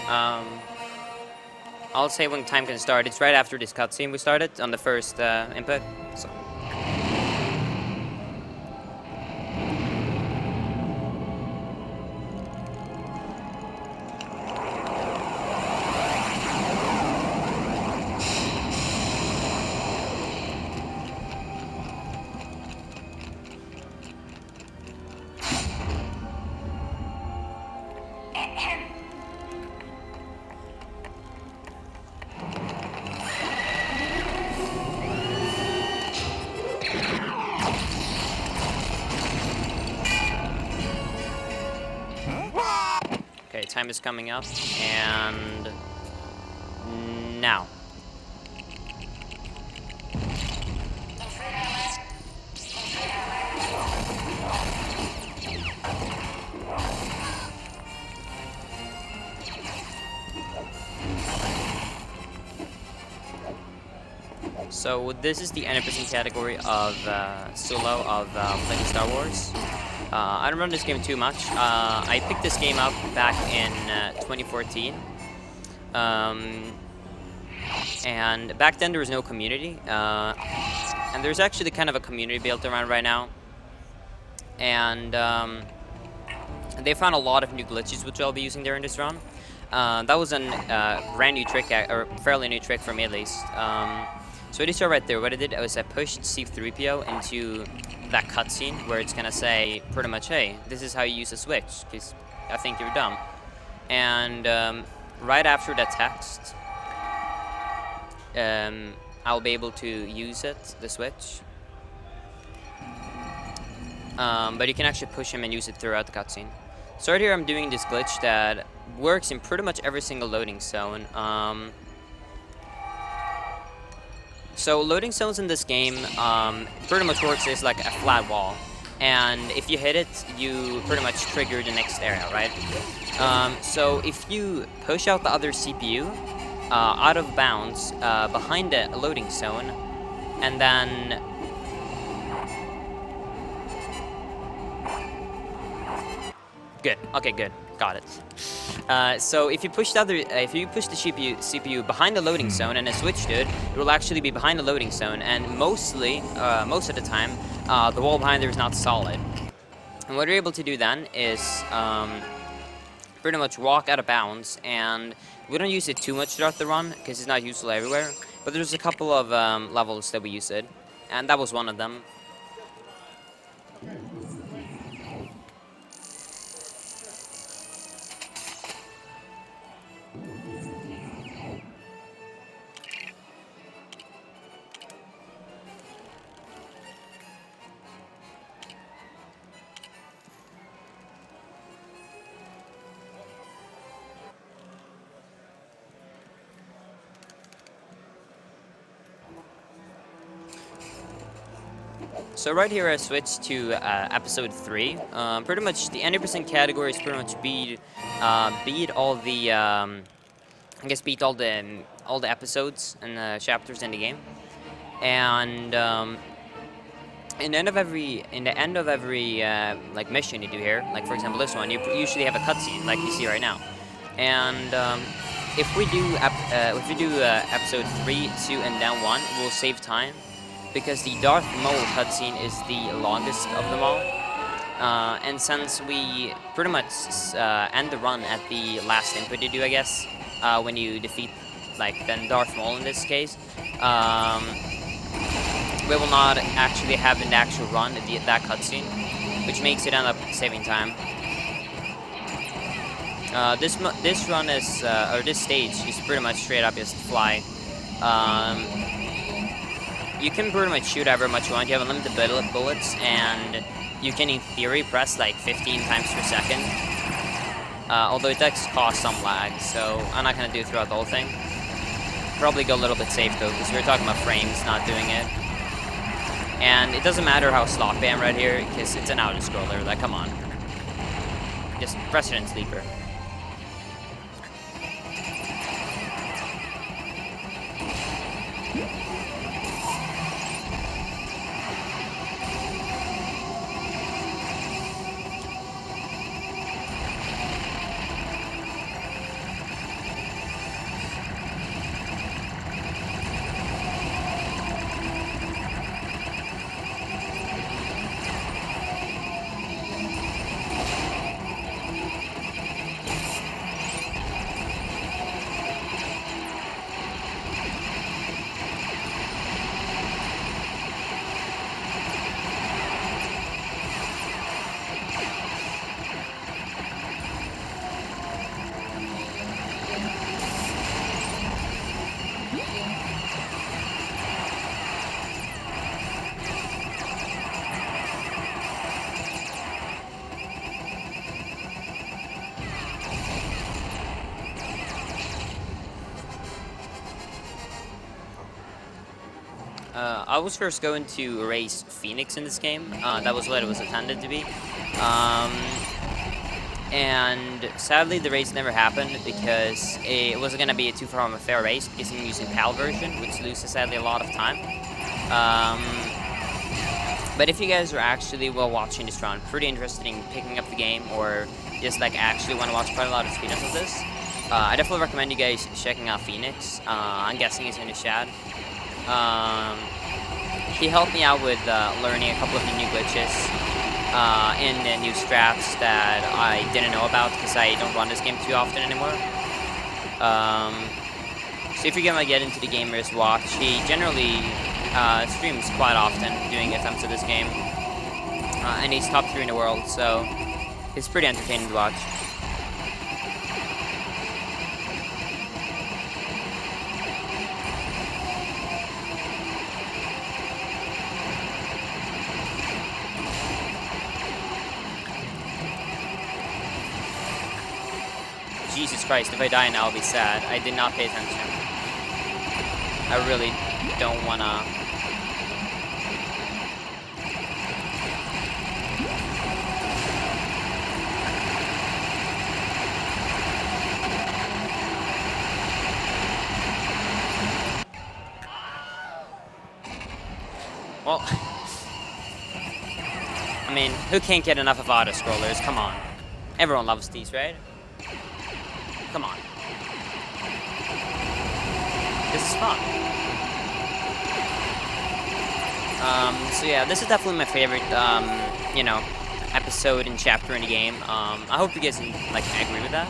Um, I'll say when time can start. It's right after this cutscene we started on the first input. So. Okay, time is coming up, and now. So this is the 100% category of solo of playing Star Wars. I don't run this game too much. I picked this game up back in 2014. And back then there was no community. And there's actually kind of a community built around right now. And they found a lot of new glitches which I'll be using during this run. That was a brand new trick, or fairly new trick for me at least. So what you saw right there, what I did was I pushed C3PO into that cutscene where it's gonna say pretty much, hey, this is how you use a switch, because I think you're dumb. And right after that text, I'll be able to use it, the switch. But you can actually push him and use it throughout the cutscene. So right here I'm doing this glitch that works in pretty much every single loading zone. So loading zones in this game pretty much works as like a flat wall. And if you hit it, you pretty much trigger the next area, right? So if you push out the other CPU out of bounds behind the loading zone, and then good. Okay, good. Got it. So if you push the CPU behind the loading zone and then switch to it, it will actually be behind the loading zone. And most of the time, the wall behind there is not solid. And what you're able to do then is pretty much walk out of bounds. And we don't use it too much throughout the run because it's not useful everywhere. But there's a couple of levels that we use it, and that was one of them. So right here I switched to episode 3. Pretty much the 100% category is pretty much beat all the beat all the episodes and the chapters in the game. And in the end of every like mission you do here, like for example this one, you usually have a cutscene like you see right now. And if we do episode 3, 2, and then 1, we'll save time. Because the Darth Maul cutscene is the longest of them all. And since we pretty much end the run at the last input you do, I guess, when you defeat, like, then Darth Maul in this case, we will not actually have an actual run at that cutscene, which makes it end up saving time. This run is, or this stage is pretty much straight up just fly. You can pretty much shoot however much you want. You have unlimited bullets, and you can, in theory, press like 15 times per second. Although it does cause some lag, so I'm not going to do it throughout the whole thing. Probably go a little bit safe, though, because we're talking about frames, not doing it. And it doesn't matter how sloppy I am right here, because it's an auto-scroller. Like, come on. Just press it in sleeper. I was first going to race Phoenix in this game. That was what it was intended to be. Um, and sadly, the race never happened because it wasn't going to be too far of a fair race because I'm using PAL version, which loses sadly a lot of time. Um, but if you guys are actually, while watching this round, pretty interested in picking up the game or just like actually want to watch quite a lot of speedruns of this, I definitely recommend you guys checking out Phoenix. I'm guessing he's in the chat. He helped me out with learning a couple of the new glitches and the new strats that I didn't know about because I don't run this game too often anymore. So if you're gonna get into the gamer's watch, he generally streams quite often doing attempts of this game, and he's top 3 in the world, so it's pretty entertaining to watch. Jesus Christ, if I die now, I'll be sad. I did not pay attention. I really don't wanna... Well... I mean, who can't get enough of auto-scrollers? Come on. Everyone loves these, right? Come on. This is fun. So yeah, this is definitely my favorite, you know, episode and chapter in the game. I hope you guys like agree with that.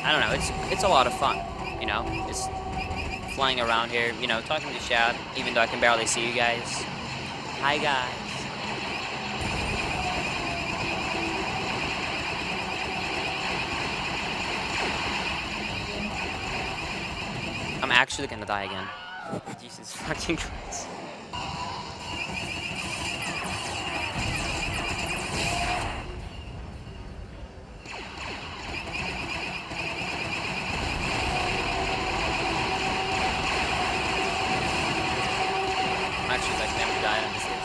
I don't know, it's a lot of fun, you know, just flying around here, you know, talking to chat, even though I can barely see you guys. Hi guys. I'm actually gonna die again. Jesus fucking Christ. I'm actually like never died on this stage.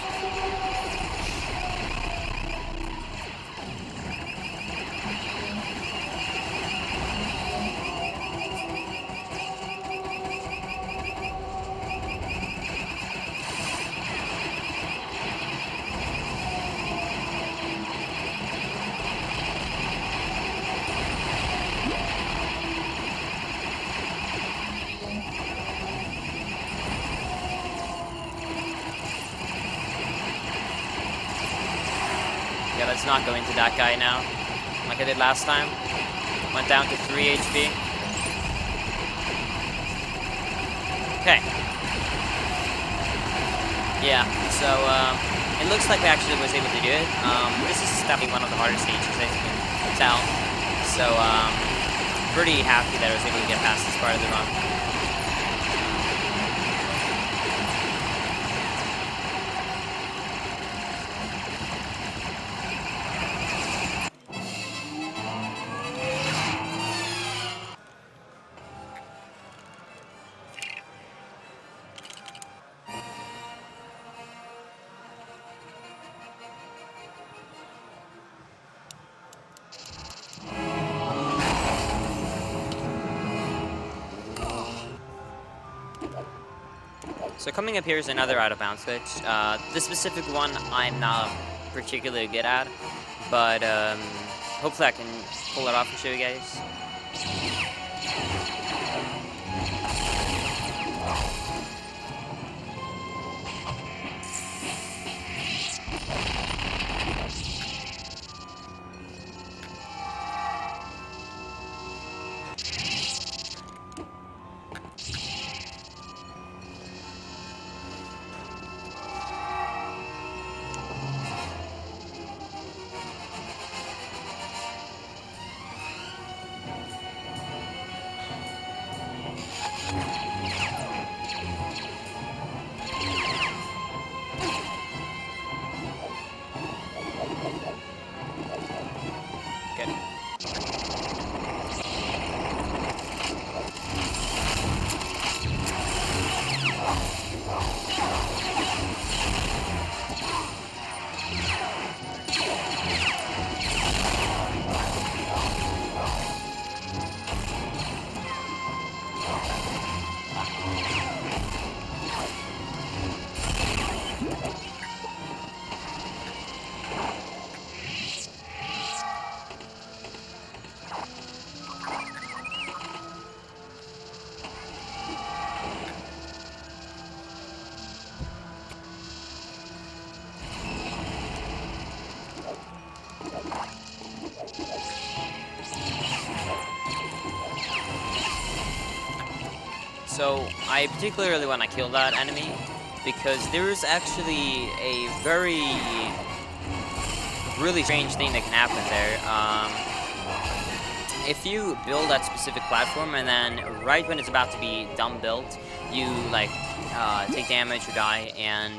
Yeah, let's not go into that guy now, like I did last time. Went down to 3 HP. Okay. Yeah, so it looks like I actually was able to do it. This is definitely one of the harder stages, as you can tell. So, pretty happy that I was able to get past this part of the run. So coming up here is another out-of-bounds glitch. This specific one I'm not particularly good at, but hopefully I can pull it off and show you guys. So I particularly want to kill that enemy because there is actually a really strange thing that can happen there. If you build that specific platform and then right when it's about to be done built, you like take damage or die and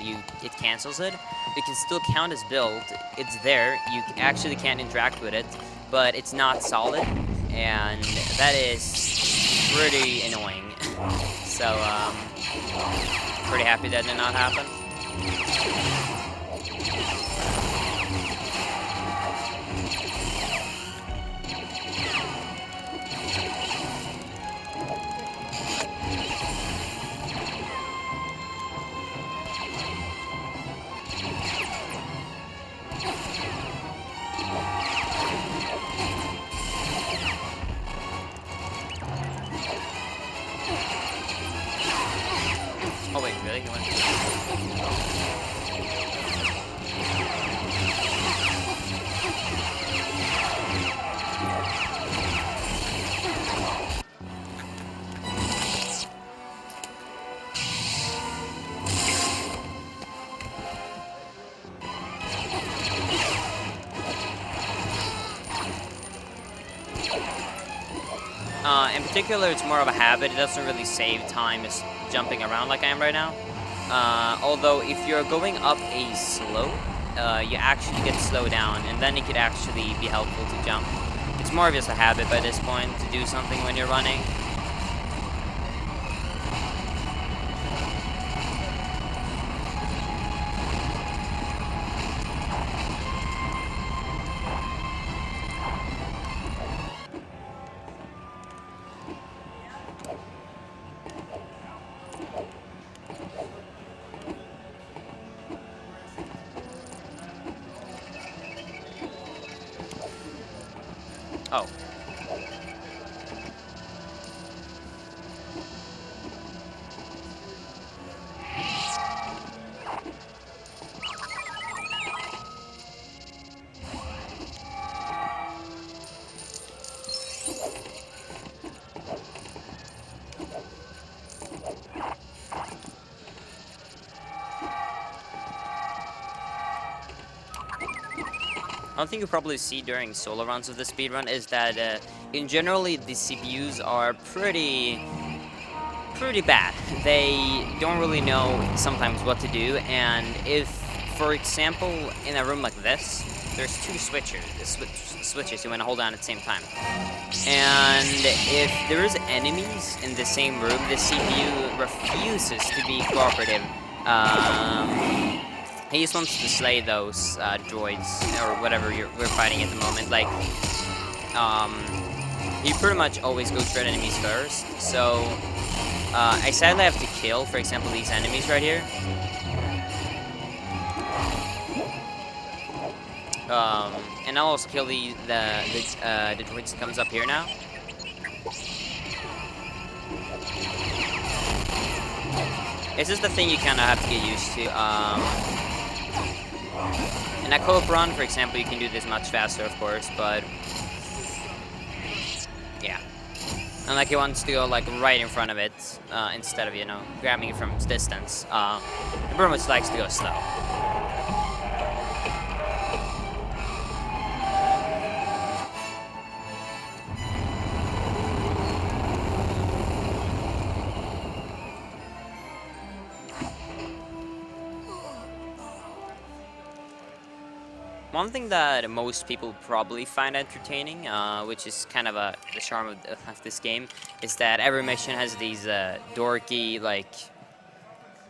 it cancels it, it can still count as build. It's there. You actually can't interact with it, but it's not solid, and that is pretty annoying. So pretty happy that did not happen. Oh wait, really? He went. In particular, it's more of a habit. It doesn't really save time as jumping around like I am right now. Although, if you're going up a slope, you actually get slowed down, and then it could actually be helpful to jump. It's more of just a habit by this point to do something when you're running. Oh. One thing you probably see during solo runs of the speedrun is that in generally the CPUs are pretty bad. They don't really know sometimes what to do, and if, for example, in a room like this, there's two switches you want to hold down at the same time. And if there is enemies in the same room, the CPU refuses to be cooperative. He just wants to slay those droids or whatever we're fighting at the moment. Like, he pretty much always goes for enemies first. So I sadly have to kill, for example, these enemies right here. And I'll also kill the droids that comes up here now. It's just the thing you kind of have to get used to. In a co-op run, for example, you can do this much faster, of course, but yeah. And like he wants to go like right in front of it instead of, you know, grabbing it from distance. He pretty much likes to go slow. One thing that most people probably find entertaining, which is kind of the charm of this game, is that every mission has these dorky, like,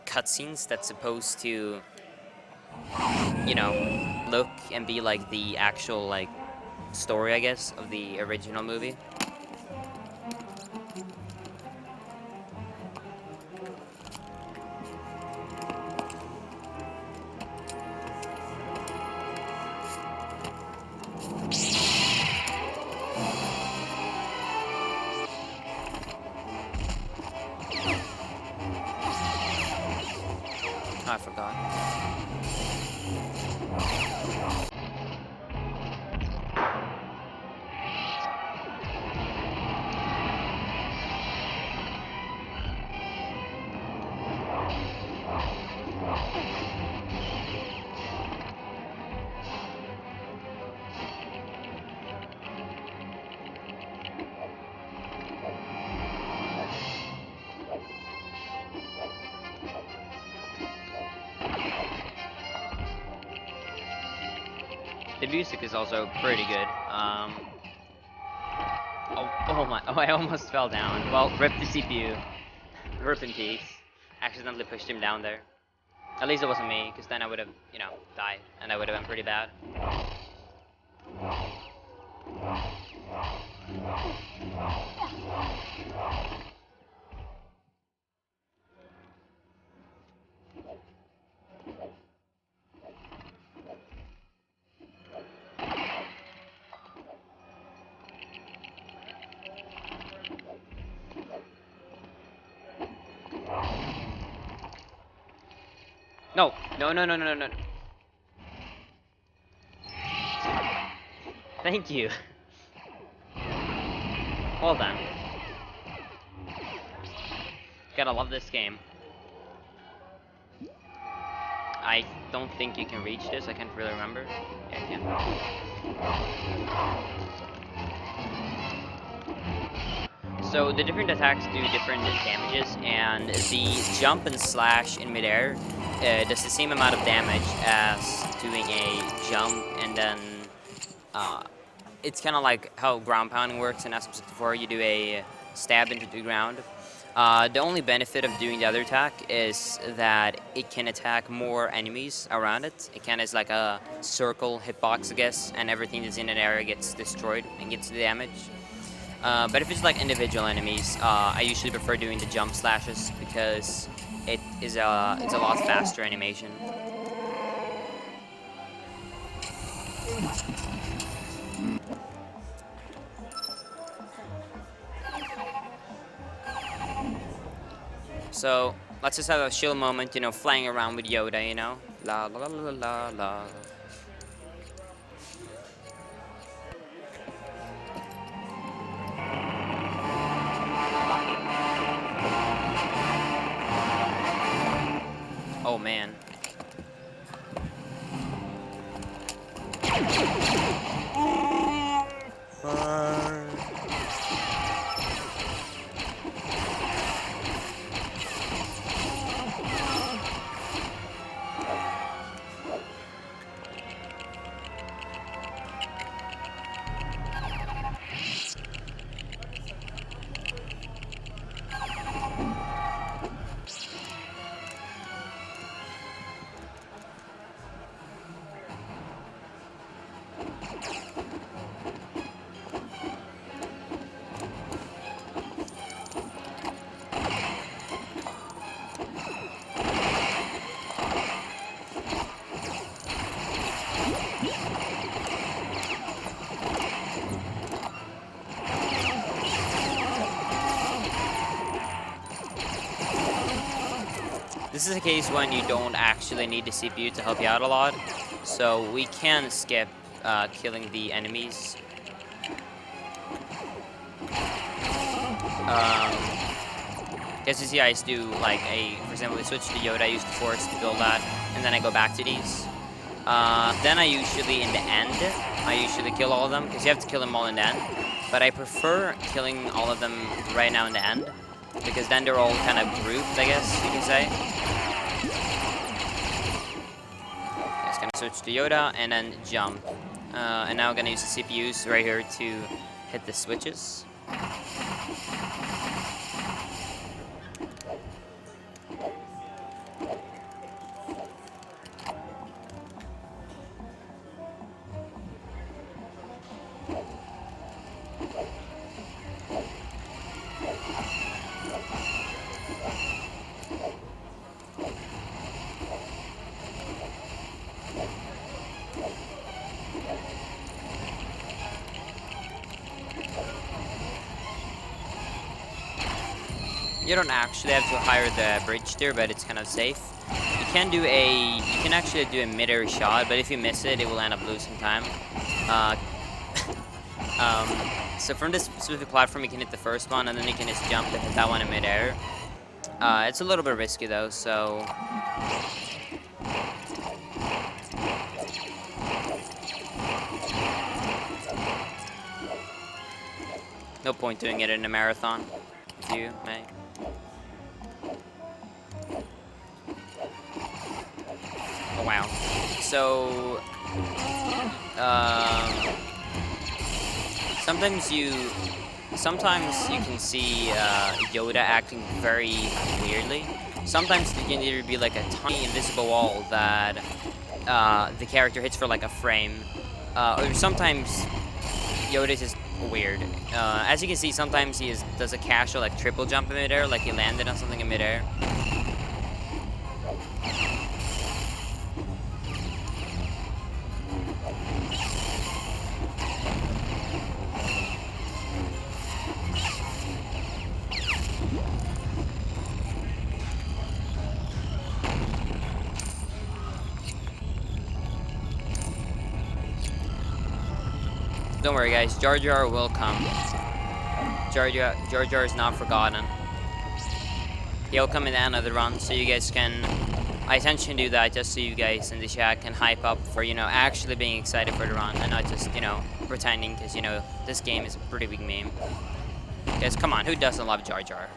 cutscenes that's supposed to, you know, look and be like the actual, like, story, I guess, of the original movie. I forgot. The music is also pretty good. Oh my! Oh, I almost fell down. Well, rip the CPU. Rip in peace. Accidentally pushed him down there. At least it wasn't me, because then I would have, you know, died, and that would have been pretty bad. No, no, no, no, no, no. Thank you. Well done. Gotta love this game. I don't think you can reach this. I can't really remember. Yeah, I can. So the different attacks do different damages, and the jump and slash in midair does the same amount of damage as doing a jump, and then it's kind of like how ground pounding works in SM64. You do a stab into the ground. The only benefit of doing the other attack is that it can attack more enemies around it. It kind of is like a circle hitbox, I guess, and everything that's in an area gets destroyed and gets the damage. But if it's like individual enemies, I usually prefer doing the jump slashes because it's a lot faster animation. So let's just have a chill moment, you know, flying around with Yoda, you know, la la la la la la. Oh man. This is a case when you don't actually need the CPU to help you out a lot, so we can skip killing the enemies. As you see, I used to do like for example, we switch to Yoda, I use the Force to build that, and then I go back to these. Then I usually, in the end, I usually kill all of them, because you have to kill them all in the end. But I prefer killing all of them right now in the end, because then they're all kind of grouped, I guess you can say. Just gonna switch to Yoda and then jump. And now I'm gonna use the CPUs right here to hit the switches. You don't actually have to hire the bridge there, but it's kind of safe. You can actually do a mid-air shot, but if you miss it, it will end up losing time. So from this specific platform, you can hit the first one, and then you can just jump to hit that one in mid-air. It's a little bit risky though, so. No point doing it in a marathon, if you may. Oh wow. So um, sometimes you can see Yoda acting very weirdly. Sometimes there can either be like a tiny invisible wall that the character hits for like a frame, or sometimes Yoda is just weird. As you can see, sometimes he does a casual like triple jump in midair, like he landed on something in midair. Don't worry, guys. Jar Jar will come. Jar Jar is not forgotten. He'll come in the end of the run, so you guys can. I intentionally do that just so you guys in the chat can hype up for, you know, actually being excited for the run and not just, you know, pretending, because, you know, this game is a pretty big meme. Guys, come on, who doesn't love Jar Jar?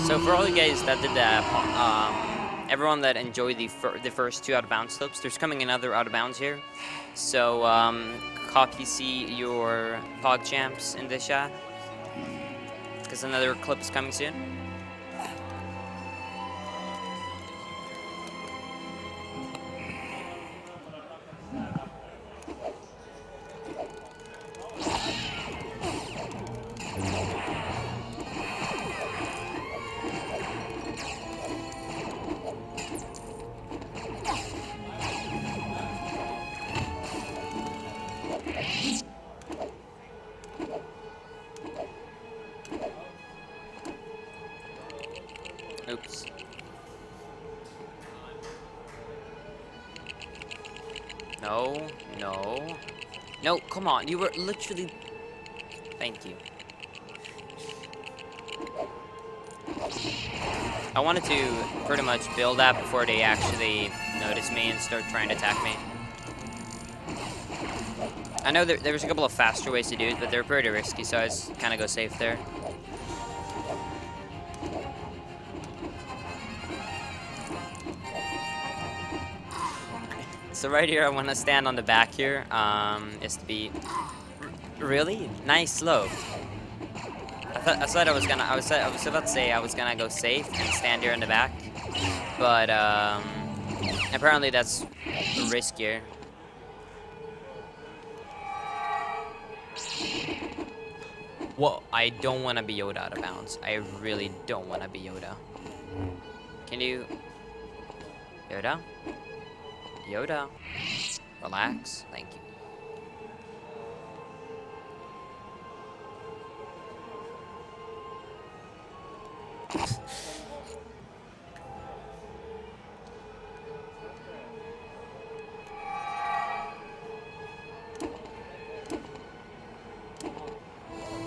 So for all you guys that did that, everyone that enjoyed the first 2 out of bounds clips, there's coming another out of bounds here. So copy see your Pog Champs in the chat, because another clip is coming soon. Oops. No, no. No, come on, you were literally... Thank you. I wanted to pretty much build that before they actually notice me and start trying to attack me. I know there was a couple of faster ways to do it, but they're pretty risky, so I just kind of go safe there. So right here, I want to stand on the back here, is to be really nice slope. I thought I was about to say I was gonna go safe and stand here in the back, but apparently that's riskier. Whoa, I don't want to be Yoda out of bounds. I really don't want to be Yoda. Can you... Yoda? Yoda, relax. Thank you.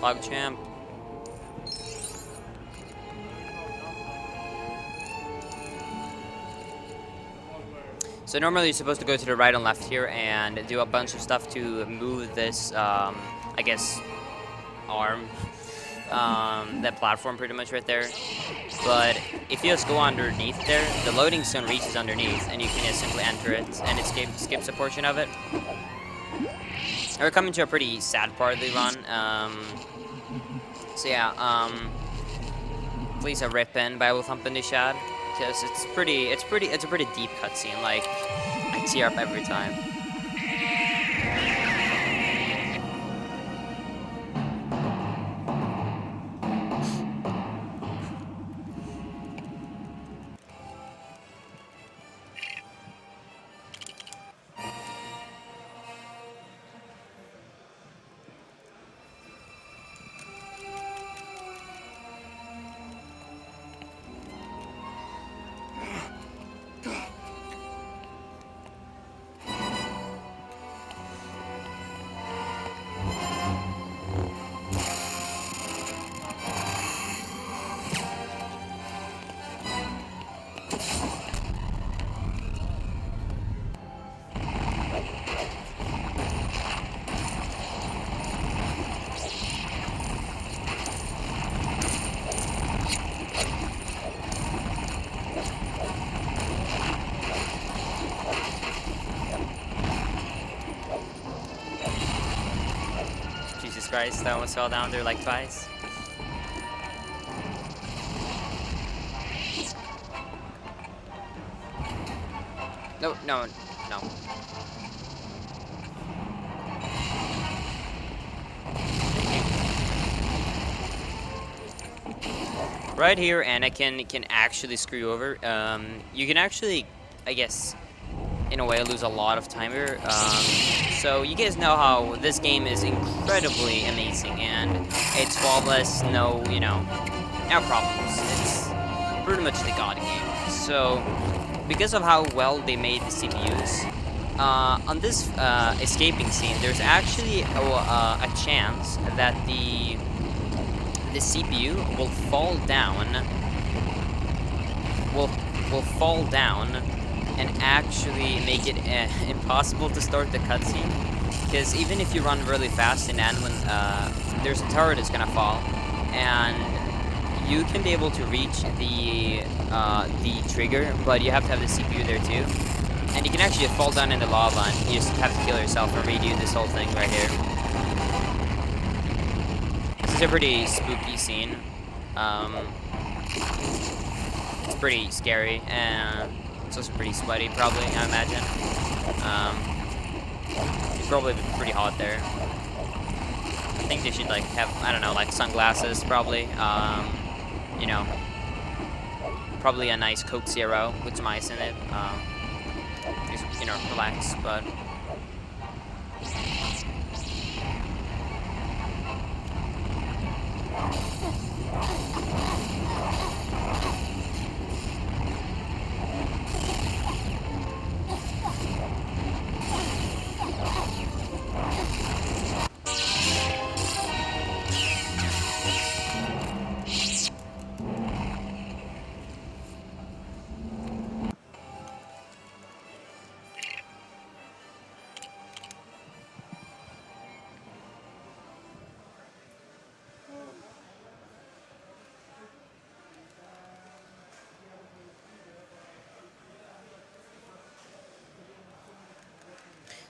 PogChamp. So normally you're supposed to go to the right and left here and do a bunch of stuff to move this, I guess, arm. that platform pretty much right there. But if you just go underneath there, the loading zone reaches underneath, and you can just simply enter it, and it skips a portion of it. We're coming to a pretty sad part of the run. So yeah, please a rip in by Will Thump in the Shad, because it's a pretty deep cutscene. Like, I tear up every time. Jesus Christ, that almost fell down there like twice. No, no, no. Right here, Anakin can actually screw over. You can actually, I guess, in a way, lose a lot of time here. So you guys know how this game is incredibly amazing, and it's flawless, no problems. It's pretty much the god game. So because of how well they made the CPUs, on this escaping scene, there's actually a chance that the CPU will fall down. Will fall down and actually make it impossible to start the cutscene. Because even if you run really fast in Anlin, there's a turret that's gonna fall, and you can be able to reach the trigger, but you have to have the CPU there too. And you can actually fall down in the lava, and you just have to kill yourself and redo this whole thing right here. This is a pretty spooky scene. It's pretty scary, and it's also pretty sweaty, probably, I imagine. It's probably pretty hot there. I think they should, like, have, I don't know, like, sunglasses, probably. You know, probably a nice Coke Zero with some ice in it. Just, relax, but...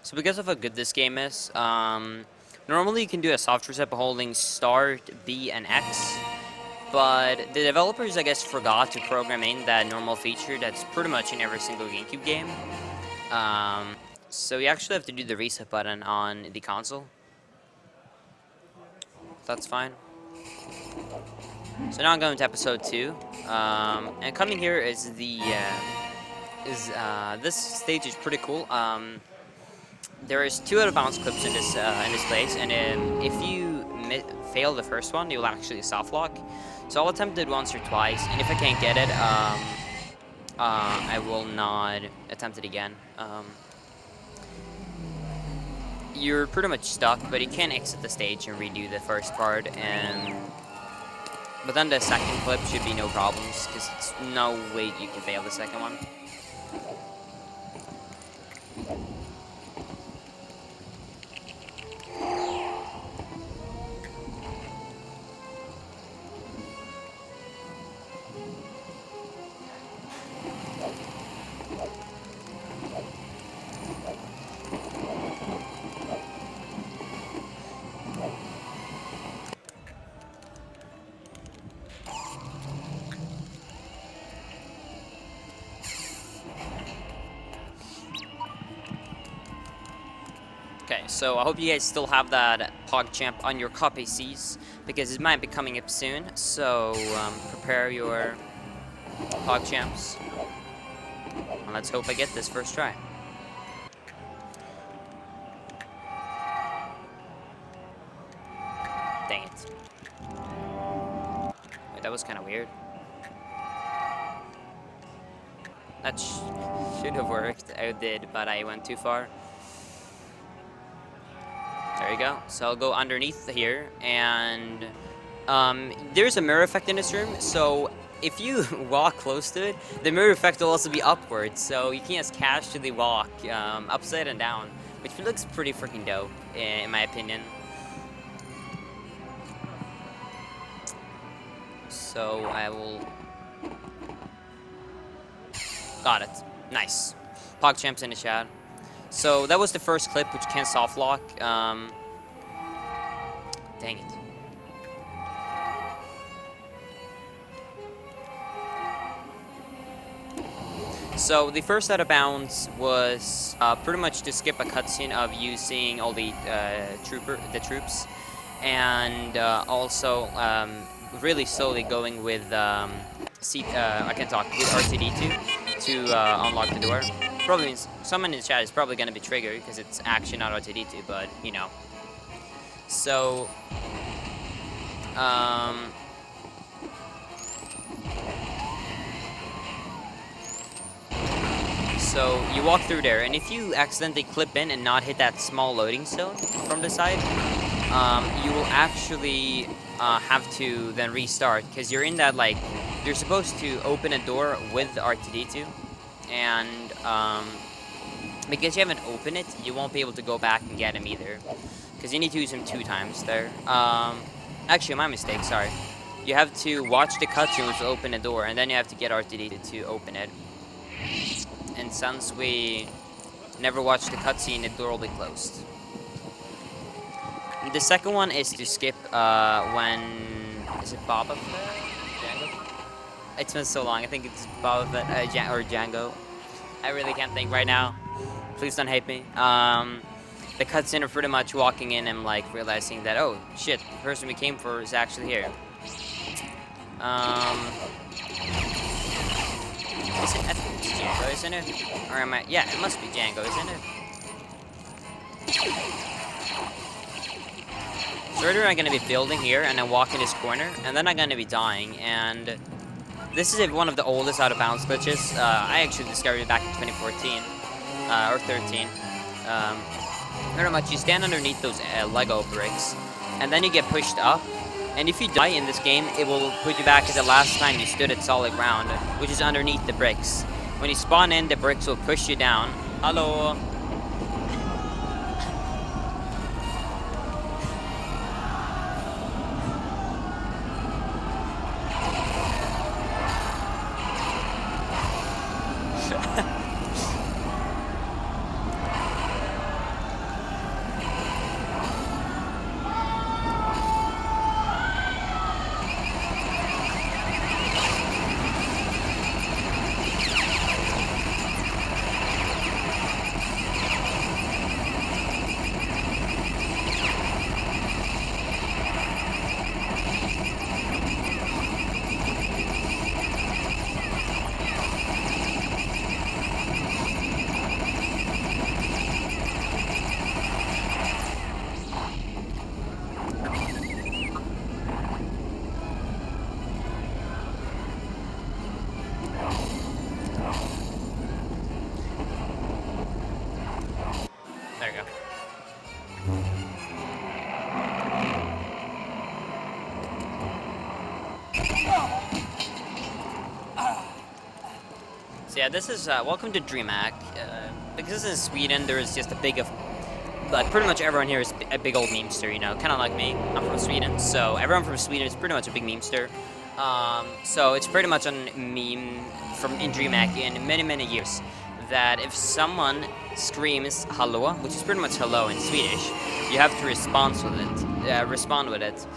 So because of how good this game is, normally you can do a soft reset by holding Start, B, and X. But the developers, I guess, forgot to program in that normal feature that's pretty much in every single GameCube game. So you actually have to do the reset button on the console. That's fine. So now I'm going to episode 2. And coming here is the... this stage is pretty cool. There is 2 out-of-bounds clips in this place, and if you fail the first one, you'll actually soft lock. So I'll attempt it once or twice, and if I can't get it, I will not attempt it again. You're pretty much stuck, but you can exit the stage and redo the first part, but then the second clip should be no problems, because it's no way you can fail the second one. Alright, so I hope you guys still have that PogChamp on your copies, because it might be coming up soon, so prepare your PogChamps. And let's hope I get this first try. Dang it. Wait, that was kind of weird. That should have worked. I did, but I went too far. There you go. So I'll go underneath here, and there's a mirror effect in this room, so if you walk close to it, the mirror effect will also be upwards, so you can just casually walk upside and down, which looks pretty freaking dope, in my opinion. So I will... Got it. Nice. PogChamp's in the chat. So that was the first clip, which can soft lock. Dang it. So the first out of bounds was pretty much to skip a cutscene of you seeing all the troops, and also really slowly going with I can talk with RTD2 to unlock the door. Probably means someone in the chat is probably going to be triggered because it's actually not RTD2, but you know. So so you walk through there, and if you accidentally clip in and not hit that small loading zone from the side, you will actually have to then restart, because you're in that, like, you're supposed to open a door with R2D2, and because you haven't opened it, you won't be able to go back and get him either, because you need to use him 2 times there. Actually, my mistake, sorry. You have to watch the cutscene to open the door, and then you have to get R2D2 to open it. And since we never watched the cutscene, the door will be closed. The second one is to skip when... Is it Boba Fett? Django? It's been so long, I think it's Boba Fett or Django. I really can't think right now. Please don't hate me. The cutscene are pretty much walking in and like realizing that, oh shit, the person we came for is actually here. Is it? I think it's Django, isn't it? Or am I? Yeah, it must be Django, isn't it? So we're going to be building here, and then walk in this corner, and then I'm going to be dying, and this is one of the oldest out-of-bounds glitches. I actually discovered it back in 2014, or 13. Pretty much, you stand underneath those Lego bricks, and then you get pushed up, and if you die in this game, it will put you back to the last time you stood at solid ground, which is underneath the bricks. When you spawn in, the bricks will push you down. Hello? There you go. So yeah, this is welcome to DreamHack. Because this is Sweden, there is just a big of, like, pretty much everyone here is a big old memester, you know, kind of like me. I'm from Sweden, so everyone from Sweden is pretty much a big memester. So it's pretty much a meme from in DreamHack in many years, that if someone screams "hallå," which is pretty much hello in Swedish, you have to respond with it.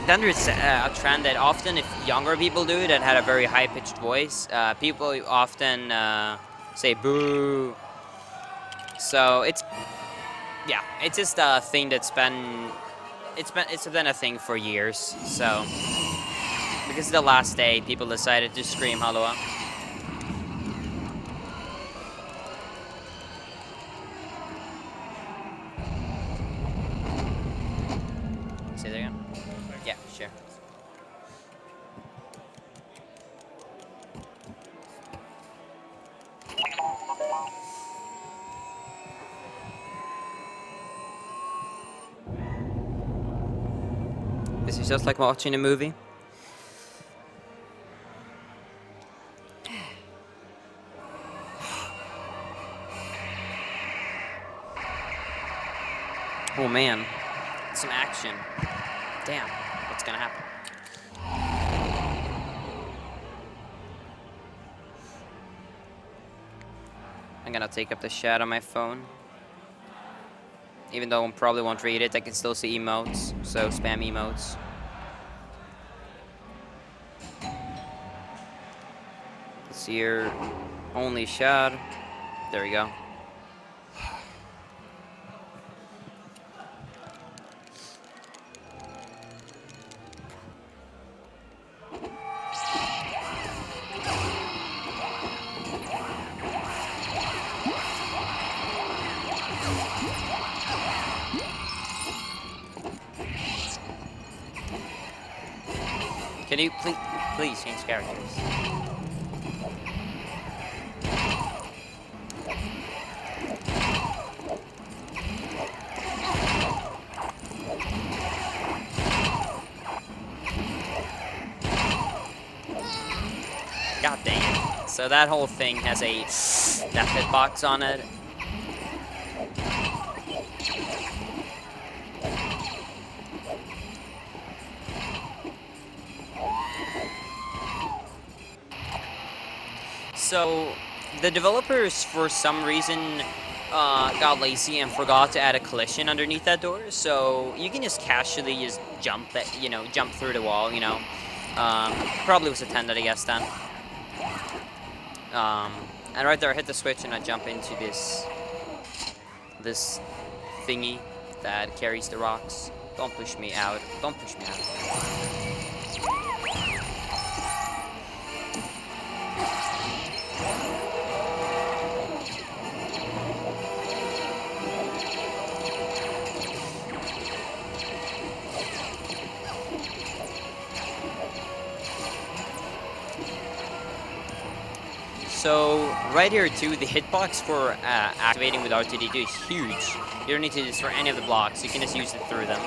Then there's a trend that often, if younger people do that had a very high-pitched voice, people often say "boo." So it's Yeah, it's just a thing that's been it's been a thing for years. So because the last day, people decided to scream Halloa. Say that again? Yeah, sure. This is just like watching a movie. Oh man, some action. Damn, what's gonna happen? I'm gonna take up the chat on my phone. Even though I probably won't read it, I can still see emotes, so spam emotes. Let's see your only shot. There we go. Can you please change characters? God dang it. So that whole thing has a death hitbox on it. So the developers, for some reason, got lazy and forgot to add a collision underneath that door. So you can just casually just jump jump through the wall. Probably was intended, I guess, then. And right there, I hit the switch and I jump into this thingy that carries the rocks. Don't push me out. Don't push me out. So right here too, the hitbox for activating with R2D2 is huge. You don't need to destroy any of the blocks. You can just use it through them.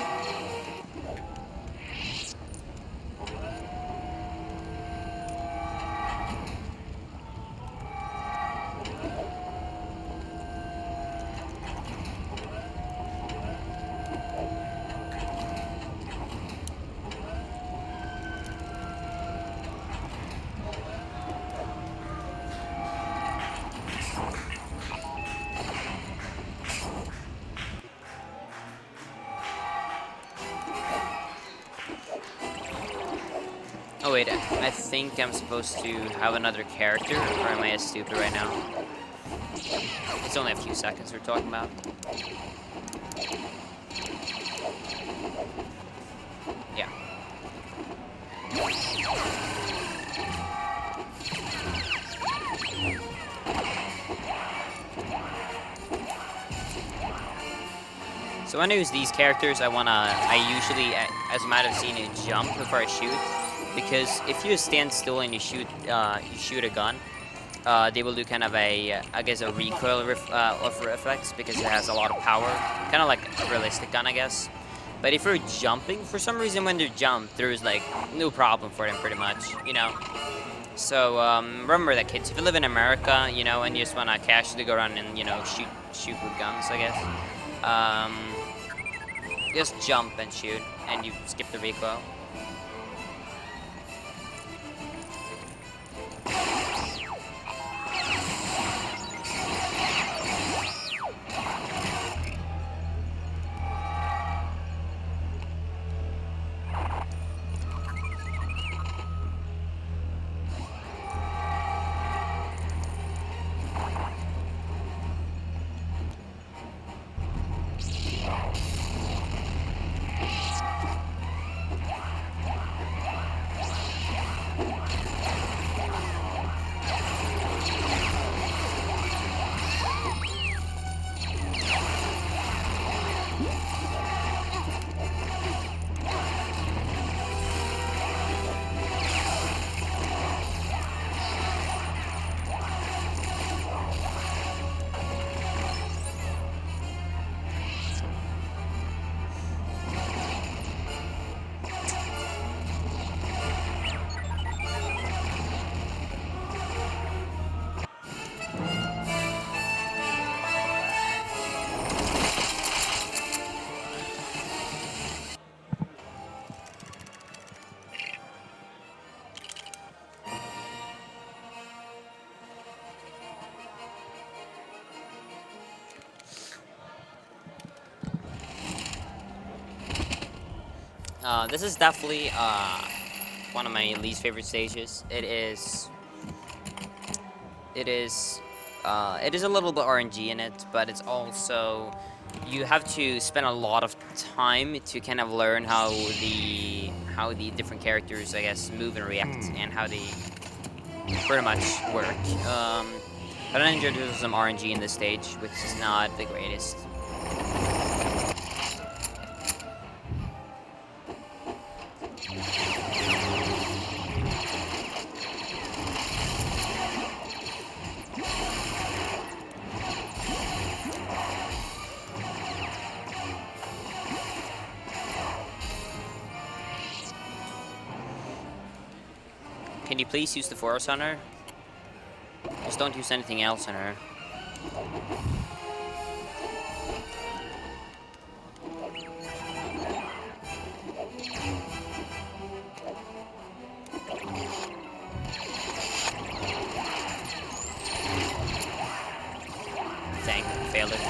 Oh wait, I think I'm supposed to have another character, or am I as stupid right now? It's only a few seconds we're talking about. Yeah. So when I use these characters, I usually, as you might have seen, jump before I shoot. Because if you stand still and you shoot a gun, they will do kind of a, I guess, a recoil of reflex because it has a lot of power, kind of like a realistic gun, I guess. But if you're jumping, for some reason when they jump, there's like no problem for them, pretty much, So remember that, kids. If you live in America, and you just wanna casually go around and shoot with guns, I guess. Just jump and shoot, and you skip the recoil. This is definitely one of my least favorite stages. It is a little bit RNG in it, but it's also you have to spend a lot of time to kind of learn how the different characters, I guess, move and react, and how they pretty much work. But I enjoyed there's some RNG in this stage, which is not the greatest. Can you please use the force on her? Just don't use anything else on her. Dang, failed it.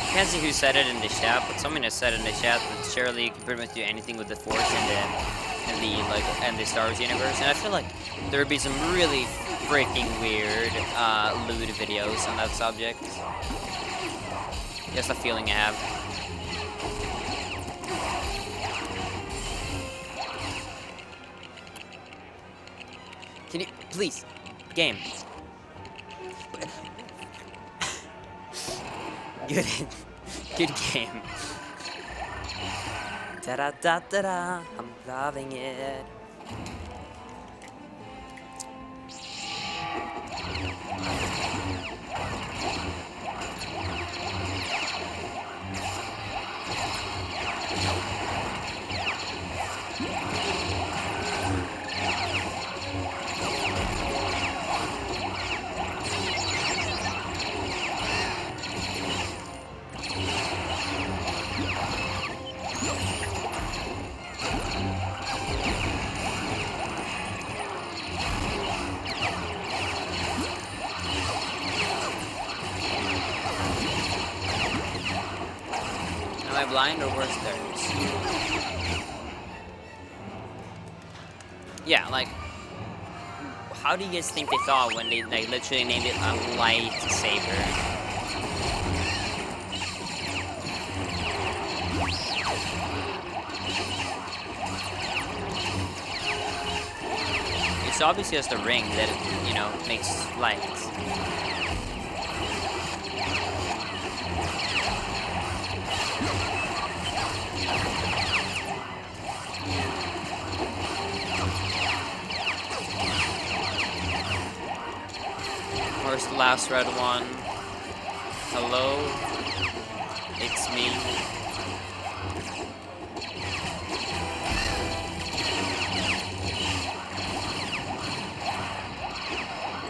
I can't see who said it in the chat, but someone has said in the chat that surely you can pretty much do anything with the Force in the Star Wars universe, and I feel like there would be some really freaking weird lewd videos on that subject. Just a feeling I have. Can you please, game? Good, good game. Da da da da da. I'm loving it. Am I blind or worse theirs? Yeah, like, how do you guys think they thought when they literally named it a lightsaber? It's obviously just a ring that, you know, makes lights. Where's the last red one? Hello? It's me.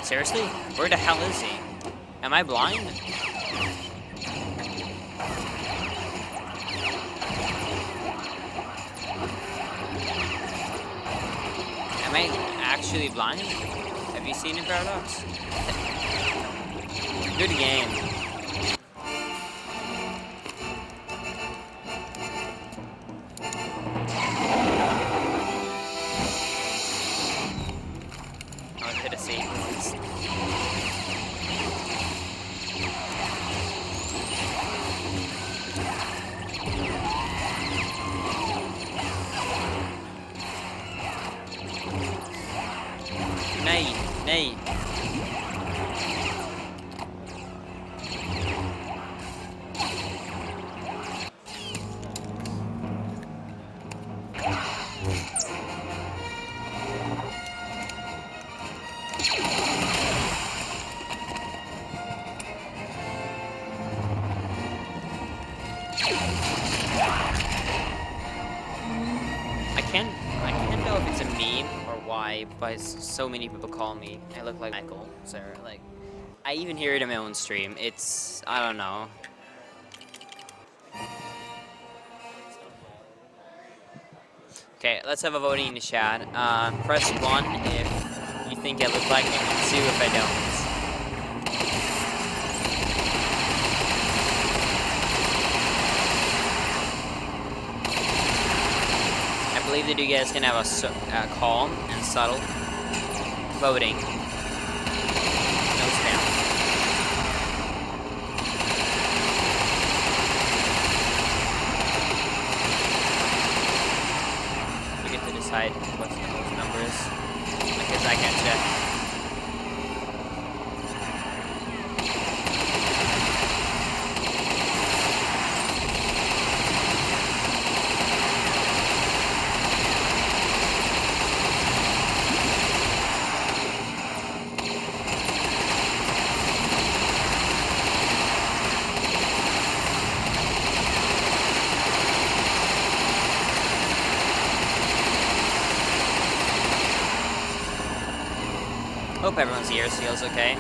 Seriously? Where the hell is he? Am I blind? Am I actually blind? Have you seen it, Paradox? Good game. I'll hit a save. I can't know if it's a meme or why, but so many people call me. I look like Michael, so like, I even hear it in my own stream. It's, I don't know. Okay, let's have a voting in the chat. Press 1 if you think I look like me, 2 if I don't. I believe that you guys can have a calm and subtle voting. No spam. We get to decide what the most number is, because I can't check. Hope everyone's ears feels okay.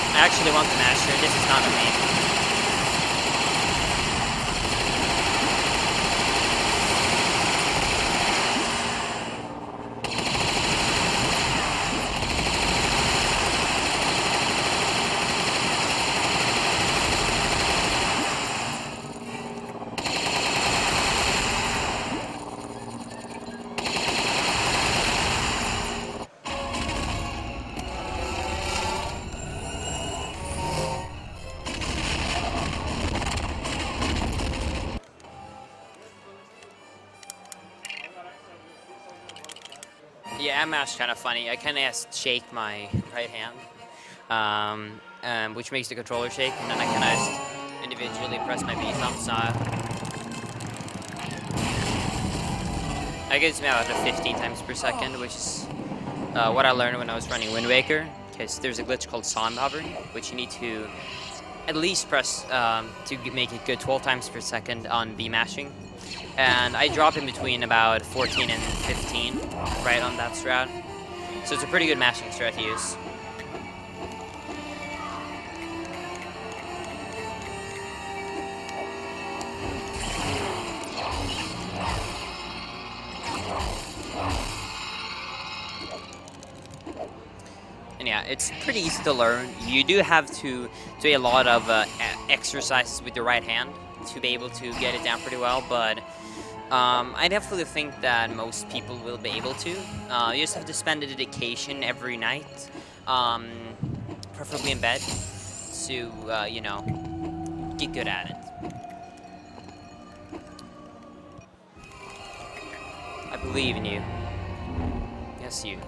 I actually want the master. This is not a meme. Yeah, M-Mash kind of funny. I kind of shake my right hand, which makes the controller shake, and then I kind of just individually press my B thumbs. I guess about 15 times per second, which is what I learned when I was running Wind Waker. Because there's a glitch called sound hovering, which you need to at least press to make it good 12 times per second on B mashing. And I drop in between about 14 and 15 right on that strat. So it's a pretty good mashing strat to use. And yeah, it's pretty easy to learn. You do have to do a lot of exercises with your right hand to be able to get it down pretty well, but I definitely think that most people will be able to. You just have to spend a dedication every night, preferably in bed, to, you know, get good at it. I believe in you. Yes, you.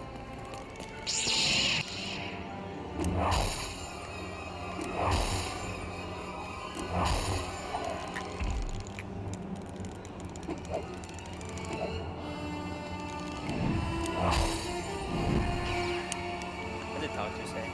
What did the doctor say?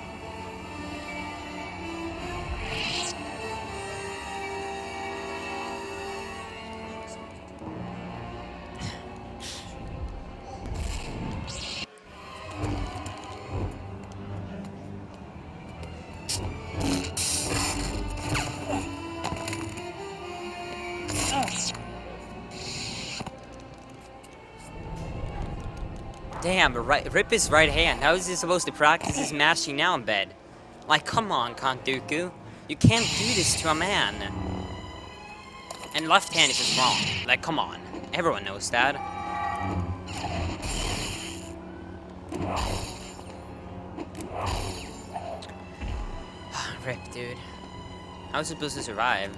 Damn, rip his right hand. How is he supposed to practice his mashing now in bed? Like, come on, Kantuku. You can't do this to a man. And left hand is just wrong. Like, come on. Everyone knows that. Rip, dude. How was it supposed to survive?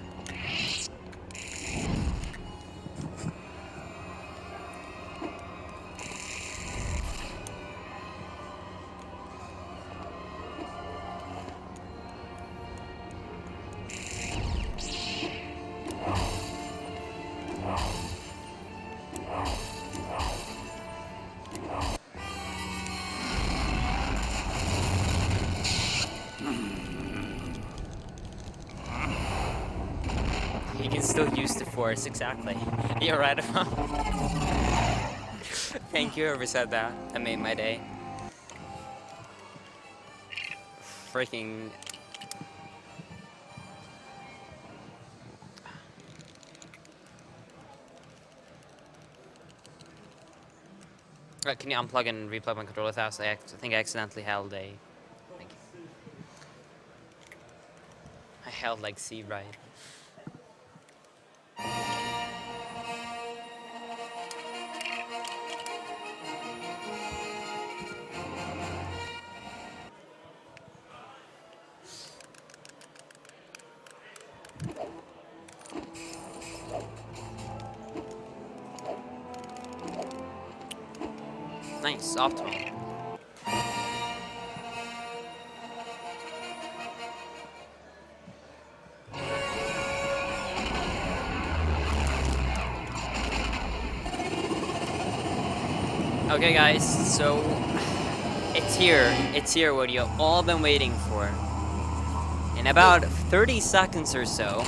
You can still use the force, exactly. You're right about. Thank you, whoever said that. That made my day. Freaking. Right, can you unplug and replug my controller fast? I think I accidentally held a. Thank you. I held like C right. Nice, optimal. Okay guys, so it's here what you've all been waiting for. In about 30 seconds or so,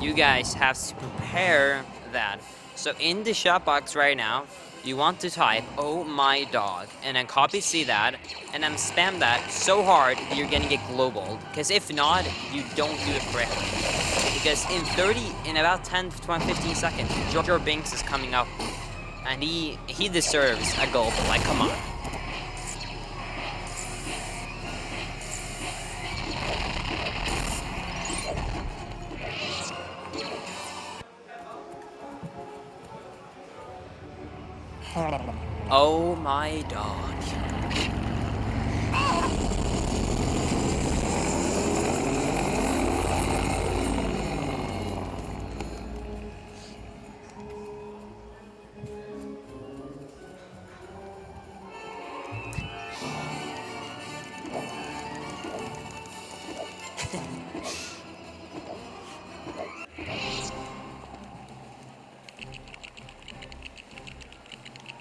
you guys have to prepare that. So in the chat box right now, you want to type, "Oh my dog," and then copy C that, and then spam that so hard that you're gonna get global. Because if not, you don't do it correctly. Because in about 10, 20, 15 seconds, Jar Binks is coming up, and he deserves a global. Like, come on. Oh my dog.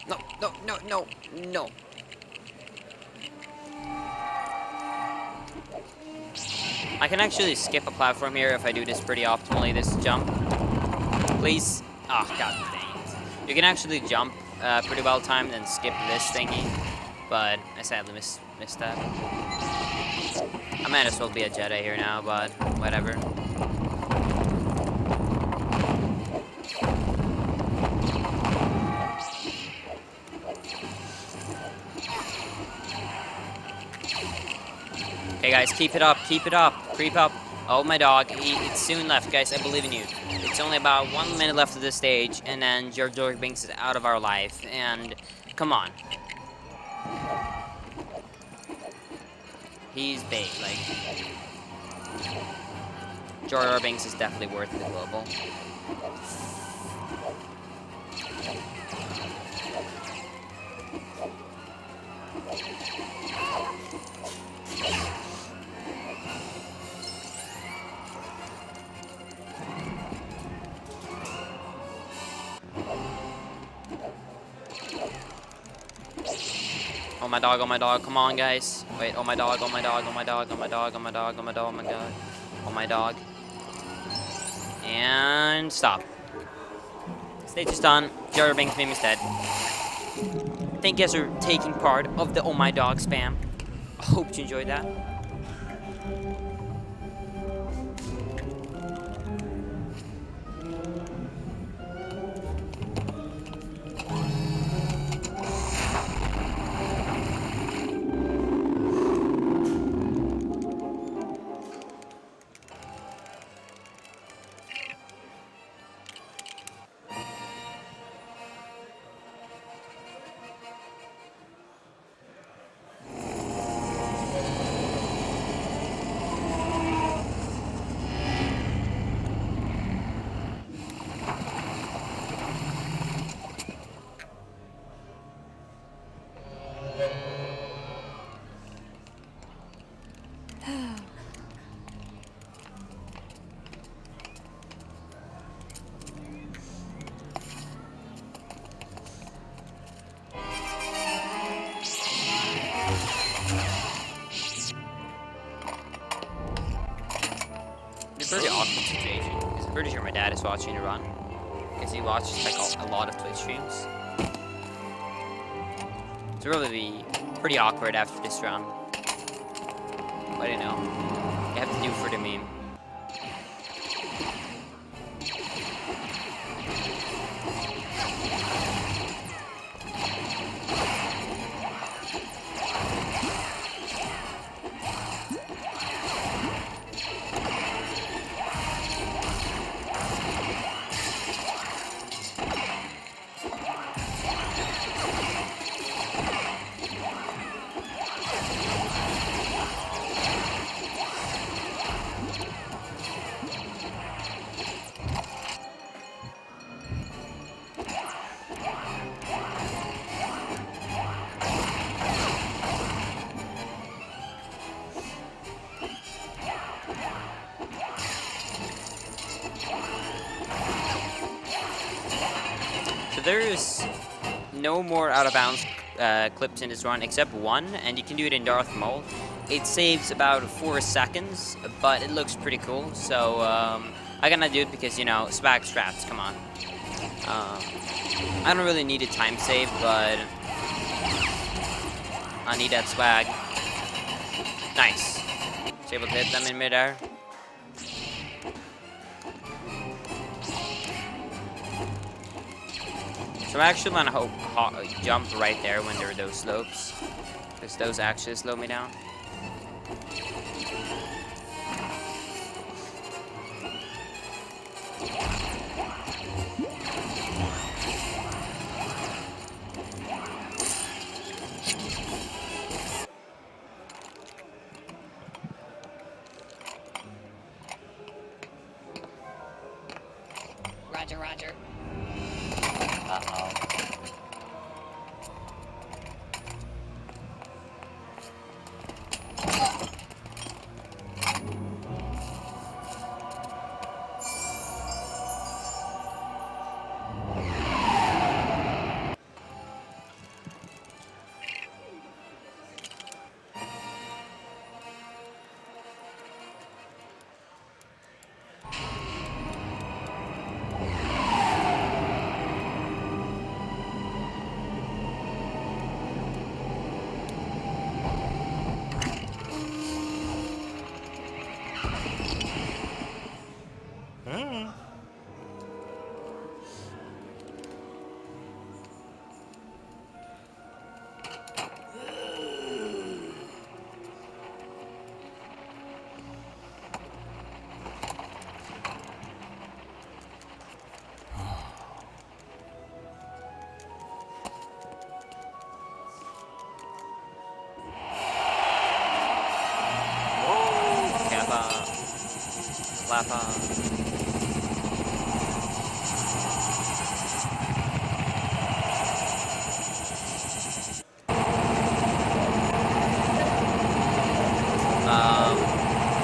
No, no, no, no, no. I can actually skip a platform here if I do this pretty optimally, this jump. Please. Oh, god dang it. You can actually jump pretty well timed and skip this thingy, but I sadly missed that. I might as well be a Jedi here now, but whatever. Okay guys, keep it up, creep up. Oh my dog, it's soon left, guys, I believe in you. It's only about 1 minute left of this stage, and then Jar Binks is out of our life, and come on. He's big, like. Jar Binks is definitely worth the global. Oh my dog, come on guys. Wait, oh my dog, oh my dog, oh my dog, oh my dog, oh my dog, oh my dog, oh my god. Oh my dog. And stop. Stage is done. Jar Binks' name is dead. Thank you guys for taking part of the oh my dog spam. I hope you enjoyed that. Linkus watching the run, because he watches like a lot of Twitch streams. It's really be pretty awkward after this run. But you know, you have to do for the meme. There's no more out of bounds clips in this run except one, and you can do it in Darth Maul. It saves about 4 seconds, but it looks pretty cool. So I'm gonna do it because, you know, swag strats. Come on. I don't really need a time save, but I need that swag. Nice. Was able to hit them in midair. So I'm actually gonna jump right there when there are those slopes, because those actually slow me down. Roger, roger.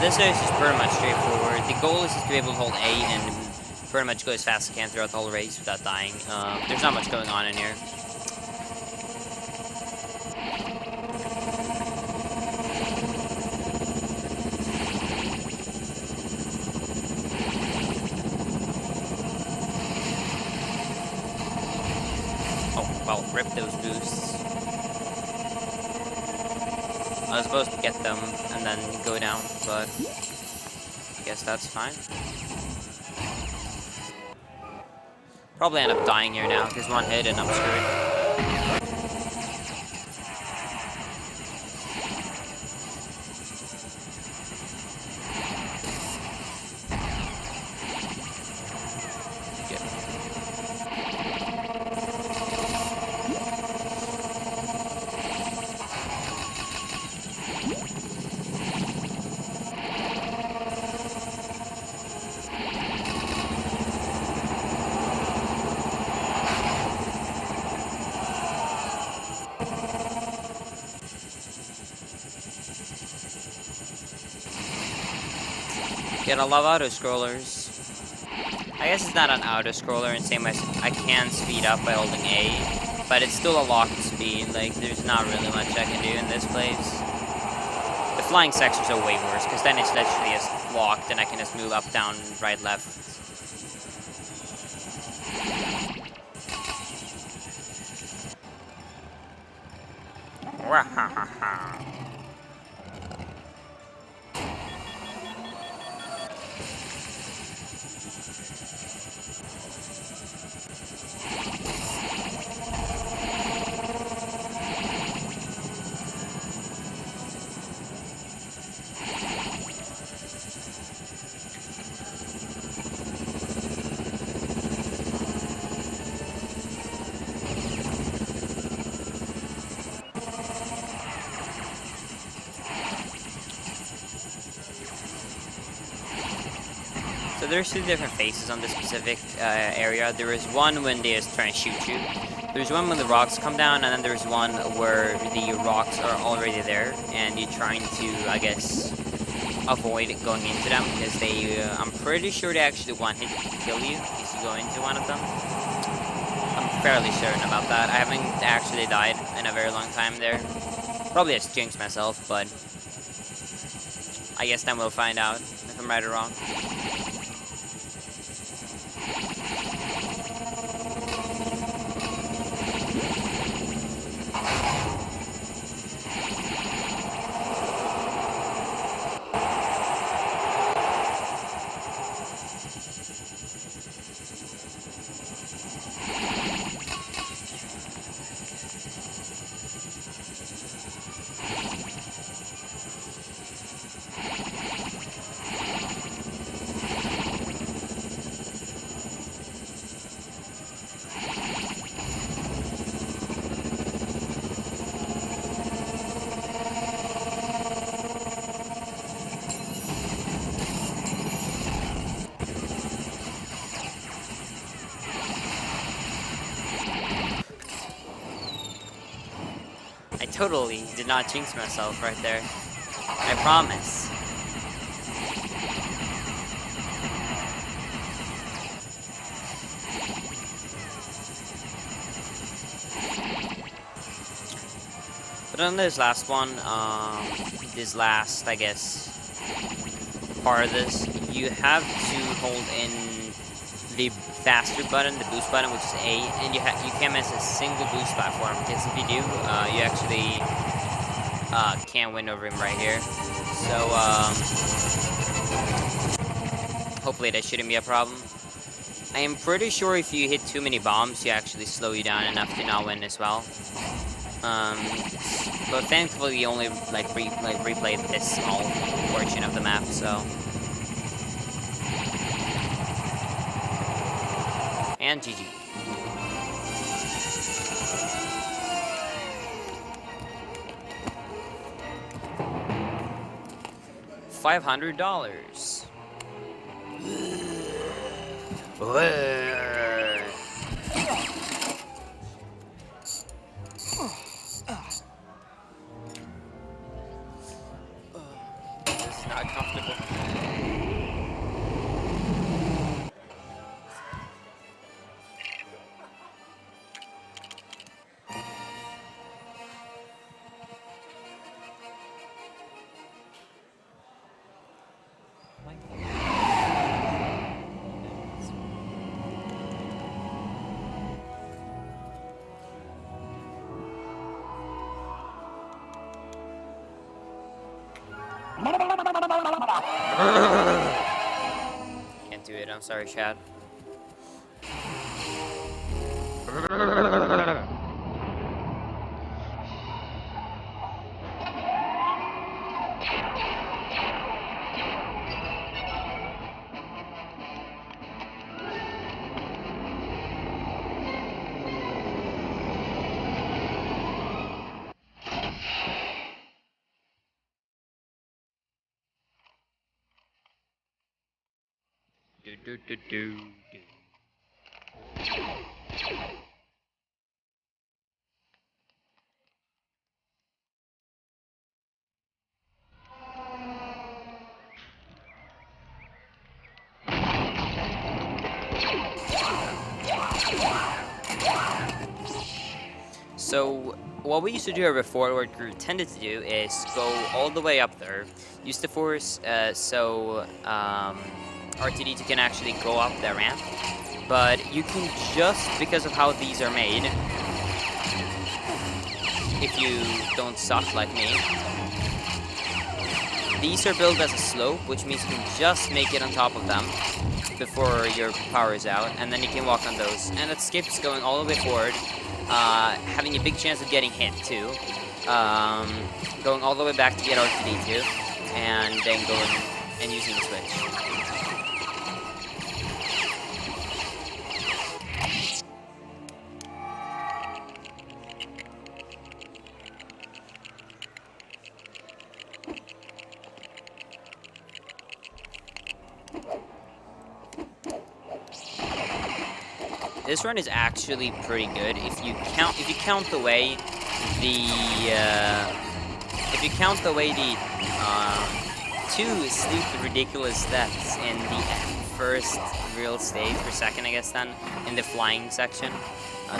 This race is pretty much straightforward. The goal is just to be able to hold A and pretty much go as fast as I can throughout the whole race without dying. There's not much going on in here. Oh, well, rip those boosts. I was supposed to get them and then go down, but I guess that's fine. Probably end up dying here now, because one hit and I'm screwed. Gotta love auto-scrollers. I guess it's not an auto-scroller in the same way I can speed up by holding A, but it's still a locked speed. Like, there's not really much I can do in this place. The flying sections are way worse, because then it's literally just locked and I can just move up, down, right, left. So there's two different phases on this specific area. There is one when they're trying to shoot you. There's one when the rocks come down, and then there's one where the rocks are already there, and you're trying to, I guess, avoid going into them, because they, I'm pretty sure they actually one-hit kill you if you go into one of them. I'm fairly certain about that. I haven't actually died in a very long time there. Probably just jinxed myself, but I guess then we'll find out if I'm right or wrong. I totally did not jinx myself right there. I promise. But on this last one, this last, I guess, part of this, you have to hold in the faster button, the boost button, which is A, and you can't miss a single boost platform, because if you do, you actually can't win over him right here. So hopefully that shouldn't be a problem. I am pretty sure if you hit too many bombs, you actually slow you down enough to not win as well. But thankfully, you only replayed this small portion of the map, so. And GG. $500. This is not comfortable. Can't do it, I'm sorry, Chad. Do. So what we used to do before, what we tended to do, is go all the way up there, use the force so R2D2 can actually go up the ramp, but you can just, because of how these are made, if you don't suck like me. These are built as a slope, which means you can just make it on top of them before your power is out, and then you can walk on those. And it skips going all the way forward, having a big chance of getting hit too, going all the way back to get R2D2, and then going and using the switch. This run is actually pretty good if you count away the two stupid ridiculous deaths in the first real stage, or second I guess then, in the flying section.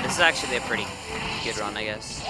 This is actually a pretty good run, I guess.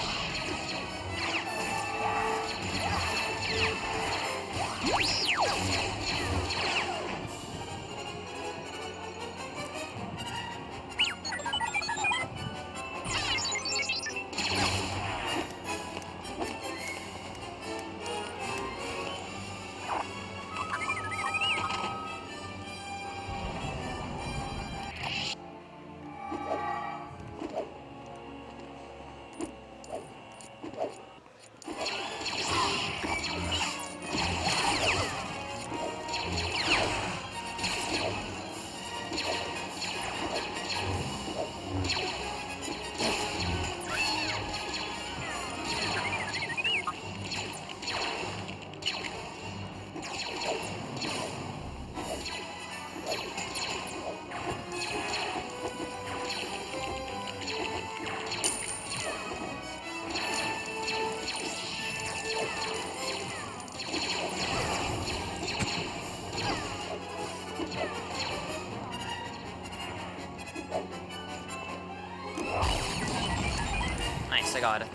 Nice, I got it.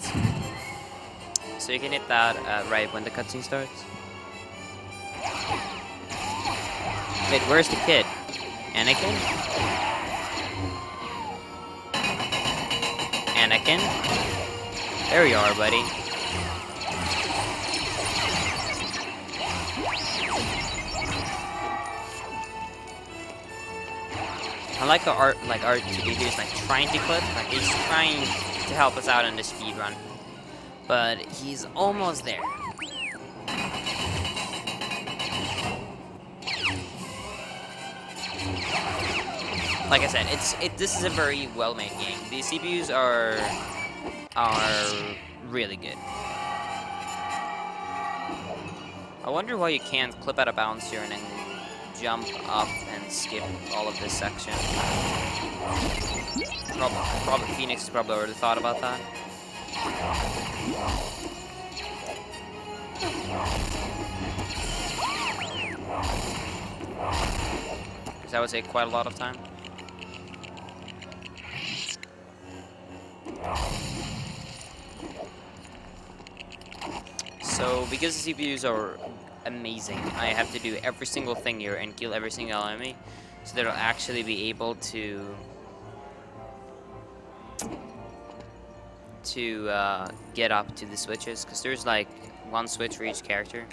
So you can hit that right when the cutscene starts. Wait, where's the kid? Anakin? Anakin? There you are, buddy. I like how R2D2 is like trying to clip, like he's trying to help us out in the speed run, but he's almost there. Like I said, this is a very well-made game. The CPUs are really good. I wonder why you can't clip out of bounds here and then jump up and skip all of this section. Probably Phoenix has probably already thought about that. Because that would take quite a lot of time. So, because the CPUs are amazing, I have to do every single thing here and kill every single enemy, so that I'll actually be able to get up to the switches, because there's like one switch for each character.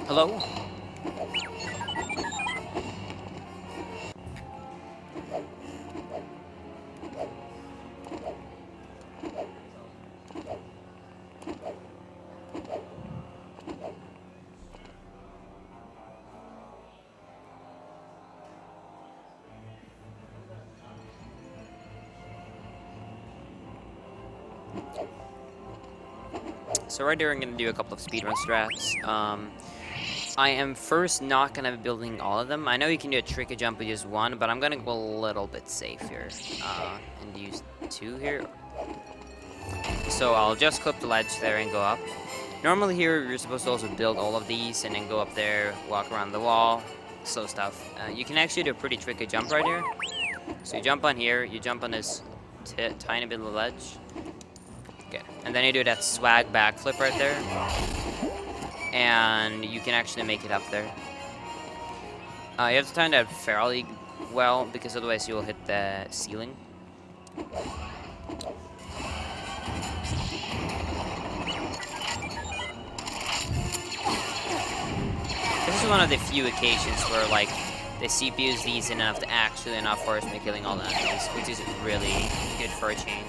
Hello? So right here I'm going to do a couple of speedrun strats. I am first not gonna be building all of them. I know you can do a tricky jump with just one, but I'm gonna go a little bit safe here and use 2 here. So I'll just clip the ledge there and go up. Normally here you're supposed to also build all of these and then go up there, walk around the wall, slow stuff. You can actually do a pretty tricky jump right here. So you jump on here, you jump on this tiny bit of ledge. Okay, and then you do that swag backflip right there. And you can actually make it up there. You have to time that fairly well, because otherwise you'll hit the ceiling. This is one of the few occasions where, like, the CPU is decent enough to actually not force me killing all the enemies, which is really good for a change.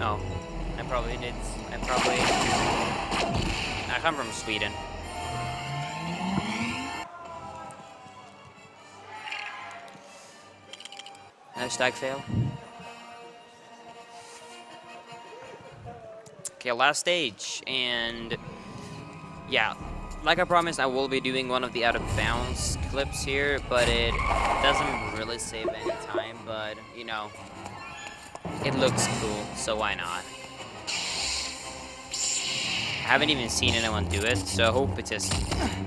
Oh, I probably did. I come from Sweden. Hashtag fail. Okay, last stage, and yeah, like I promised, I will be doing one of the out of bounds clips here, but it doesn't really save any time, but you know, it looks cool, so why not? I haven't even seen anyone do it, so I hope it's just,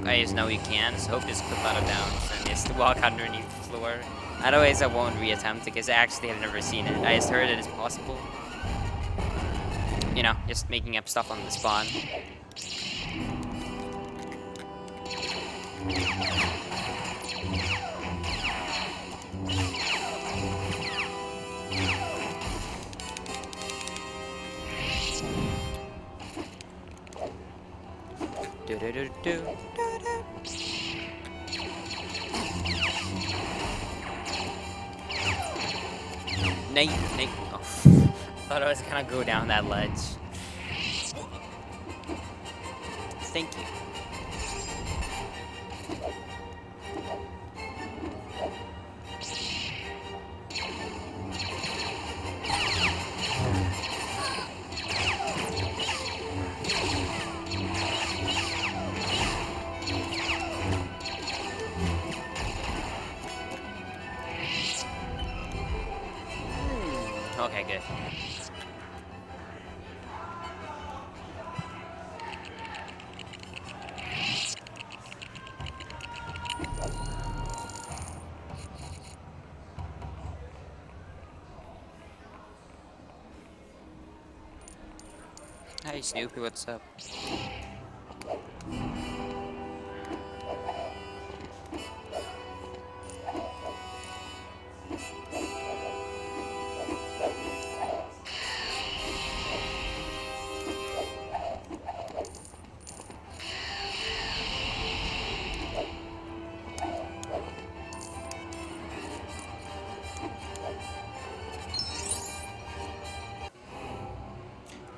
I just know you can, so I hope it's clip out of bounds and just walk underneath the floor. Otherwise I won't reattempt it, because I actually have never seen it. I just heard it is possible. You know, just making up stuff on the spawn. Nate. Oh, thought I was gonna go down that ledge. Thank you. Okay, good. Hey Snoopy, what's up?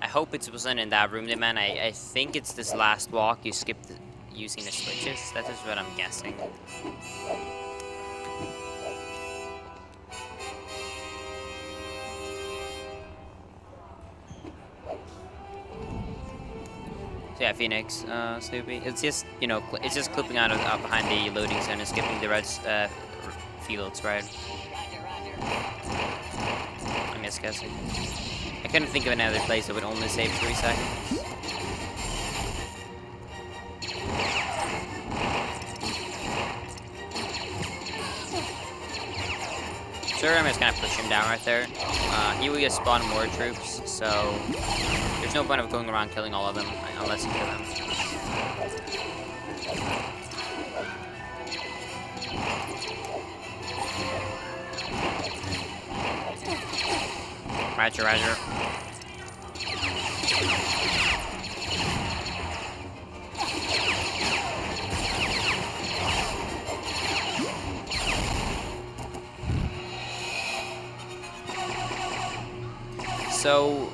I hope it wasn't in that room, man. I think it's this last walk you skipped using the switches. That is what I'm guessing. So yeah, Phoenix, Snoopy. It's just, you know, it's just clipping out of behind the loading zone and skipping the red fields, right? I'm just guessing. I couldn't think of another place that would only save 3 seconds. Sure, I'm just gonna push him down right there. He will just spawn more troops, so there's no point of going around killing all of them unless you kill them. Roger, roger. So,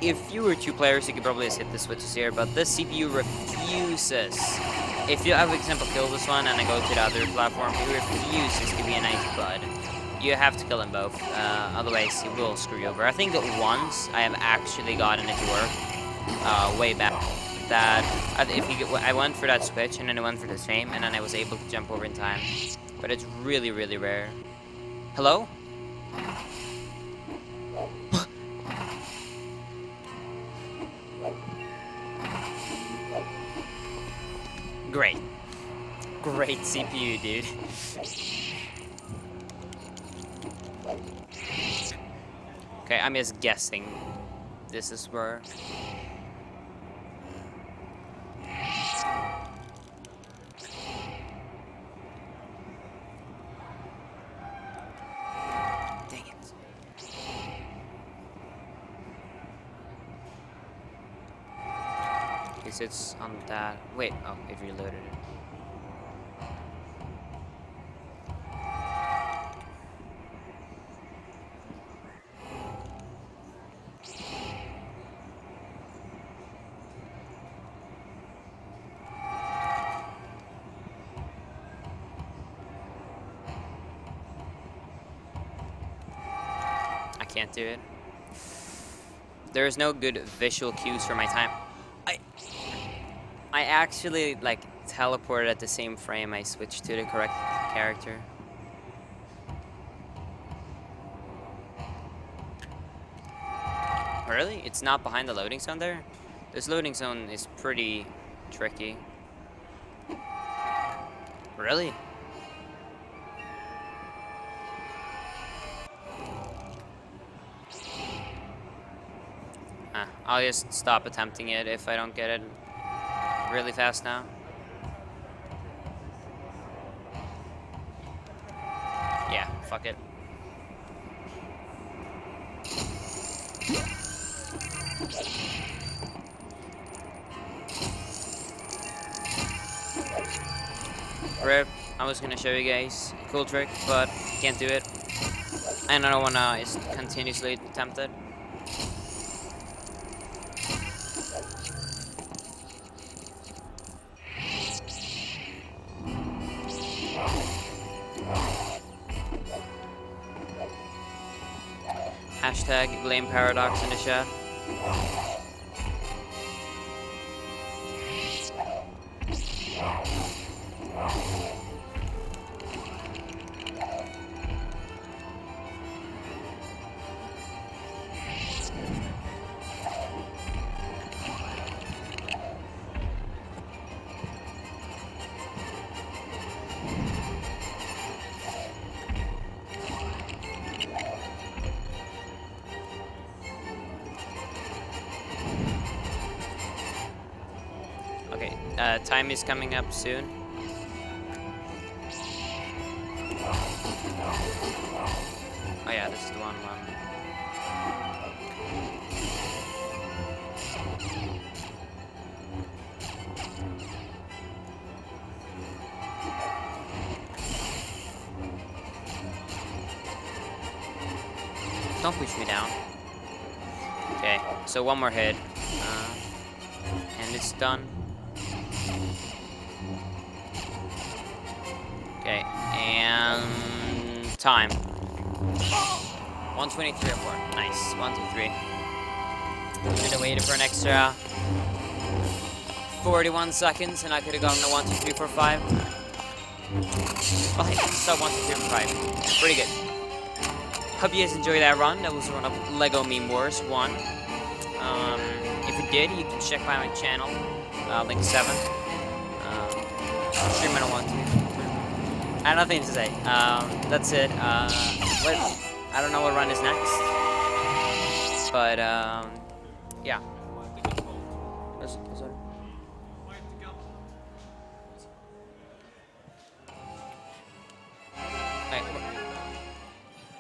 if you were 2 players, you could probably just hit the switches here, but this CPU refuses. If you, for example, kill this one and I go to the other platform, it refuses to be a nice bud. You have to kill them both, otherwise he will screw you over. I think that once I have actually gotten it to work, way back, that I went for that switch and then I went for the same, and then I was able to jump over in time. But it's really, really rare. Hello? Great. Great CPU, dude. Okay, I'm just guessing this is where... Dang it. Because it's on that... Wait, oh, it reloaded it. Can't do it. There's no good visual cues for my time. I actually like teleported at the same frame I switched to the correct character. Really? It's not behind the loading zone there? This loading zone is pretty tricky. Really? I'll just stop attempting it if I don't get it really fast now. Yeah, fuck it. Rip, I was gonna show you guys a cool trick, but can't do it. And I don't wanna just continuously attempt it. Hashtag blame paradox in the chat. Time is coming up soon. Oh yeah, this is the one. Don't push me down. Okay, so one more hit, and it's done. Okay, and time. 1:23:04. Nice. 1, 2, 3. Should have waited for an extra 41 seconds, and I could have gotten a 1, 2, 3, 4, 5. Oh, hey, sub 1, 2, 3, 4, 5. Pretty good. Hope you guys enjoyed that run. That was one of Lego Meme Wars 1. If you did, you can check out my channel, Linkus7. Stream I don't want to. I have nothing to say. That's it. I don't know what run is next, but yeah.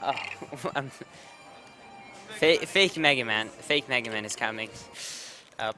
Oh, Fake Mega Man. Fake Mega Man is coming up.